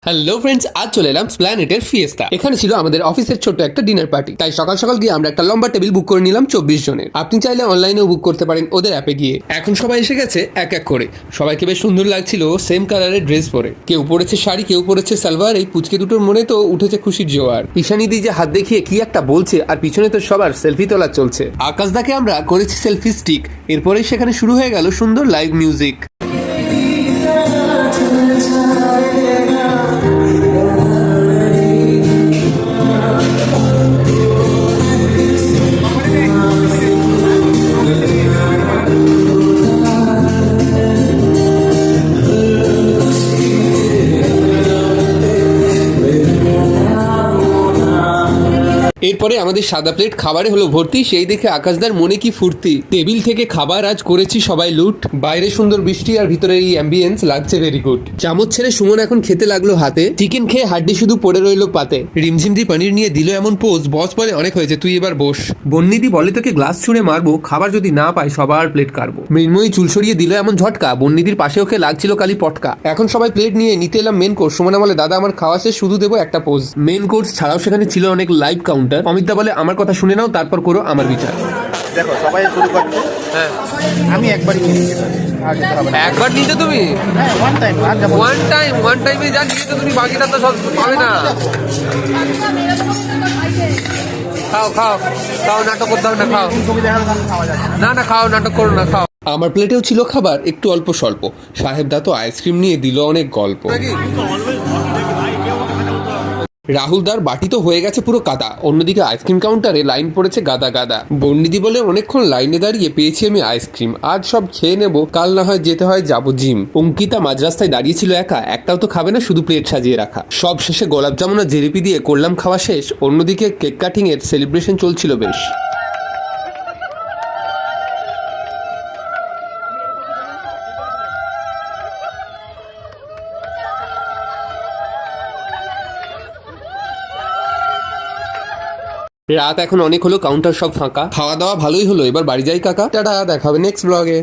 Hello friends, আজ চলে এলাম স্প্ল্যানেটের ফিয়েস্তা। এখানে ছিল আমাদের অফিসের ছোট্ট একটা ডিনার পার্টি, তাই সকাল সকাল গিয়ে আমরা একটা লম্বা টেবিল বুক করে নিলাম 24 জনের। আপনি চাইলে অনলাইনেও বুক করতে পারেন ওদের অ্যাপে গিয়ে। এখন সবাই এসে গেছে এক এক করে। সবাইকে বেশ সুন্দর লাগছিল সেম কালারের ড্রেস পরে। কেউ পরেছে শাড়ি, কেউ পরেছে সালোয়ার। এই পুচকে দুটোর মনে তো উঠেছে খুশির জোয়ার। ঈশানীদি যে হাত দেখিয়ে কি একটা বলছে, আর পিছনে তো সবার সেলফি তোলা চলছে। আকাশদাকে আমরা করেছি সেলফি স্টিক। এরপরেই সেখানে শুরু হয়ে গেল সুন্দর লাইভ মিউজিক। এরপরে আমাদের সাদা প্লেট খাবারে হলো ভর্তি। সেই দেখে আকাশদার মনে কি ফুর্তি। টেবিল থেকে খাবার আজ করেছি সবাই লুট। বাইরে সুন্দর বৃষ্টি আর ভিতরে এই অ্যাম্বিয়েন্স লাগছে ভেরি গুড। চামচ ছেড়ে সুমন এখন খেতে লাগলো হাতে। চিকেন খেয়ে হাড্ডি শুধু পড়ে রইলো পাতে। রিমঝিমদি পনির নিয়ে দিল এমন পোজ, বস বলে অনেক হয়েছে, তুই এবার বস। বন্নিদি বলে তোকে গ্লাস ছুঁড়ে মারবো, খাবার যদি না পাই সবার প্লেট কাটবো। মৃন্ময়ী চুল সরিয়ে দিল এমন ঝটকা, বন্নিদির পাশে ওকে লাগছিল কালি পটকা। এখন সবাই প্লেট নিয়ে নিতে এলাম মেন কোর্স। সুমনা বলে দাদা আমার খাওয়া শেষ, শুধু দেবো একটা পোজ। মেন কোর্স ছাড়াও সেখানে ছিল অনেক লাইভ কাউন্টার। অমিতদা বলে আমার কথা শুনে নাও, তারপর করো আমার বিচার। দেখো সবাই শুরু করছে। হ্যাঁ, আমি একবারই কিনে নিতে পারি, আর যেতে হবে না। একবার নিতে তুমি হ্যাঁ, ওয়ান টাইম, আর যেমন ওয়ান টাইমে যা নিয়ে তো তুমি বাকিটা তো সব পাবে না। খাও খাও খাও, নাটক করতে হবে না, খাও। ছবি দেখার জন্য খাওয়া যাবে না। না না, খাও, নাটক করো না, খাও। আমার প্লেটেও ছিল খাবার, একটু অল্প স্বল্প। সাহেবদা তো আইসক্রিম নিয়ে দিল অনেক গল্প। রাহুলদার বাটি তো হয়ে গেছে পুরো কাদা। অন্যদিকে আইসক্রিম কাউন্টারে লাইন পড়েছে গাদা গাদা। বন্নিদি বলে অনেকক্ষণ লাইনে দাঁড়িয়ে পেয়েছি আমি আইসক্রিম, আজ সব খেয়ে নেবো, কাল না হয় যেতে হয় যাবো জিম। অঙ্কিতা মাঝ রাস্তায় দাঁড়িয়েছিল একা, একটাও তো খাবে না, শুধু প্লেট সাজিয়ে রাখা। সব শেষে গোলাপ জামুন আর জিলিপি দিয়ে করলাম খাওয়া শেষ। অন্যদিকে কেক কাটিং এর সেলিব্রেশন চলছিল বেশ। রাত এখন অনেক হলো, কাউন্টার সব ফাঁকা। খাওয়া দাওয়া ভালোই হলো, এবার বাড়ি যাই কাকা। টাটা, দেখা হবে নেক্সট ব্লগে।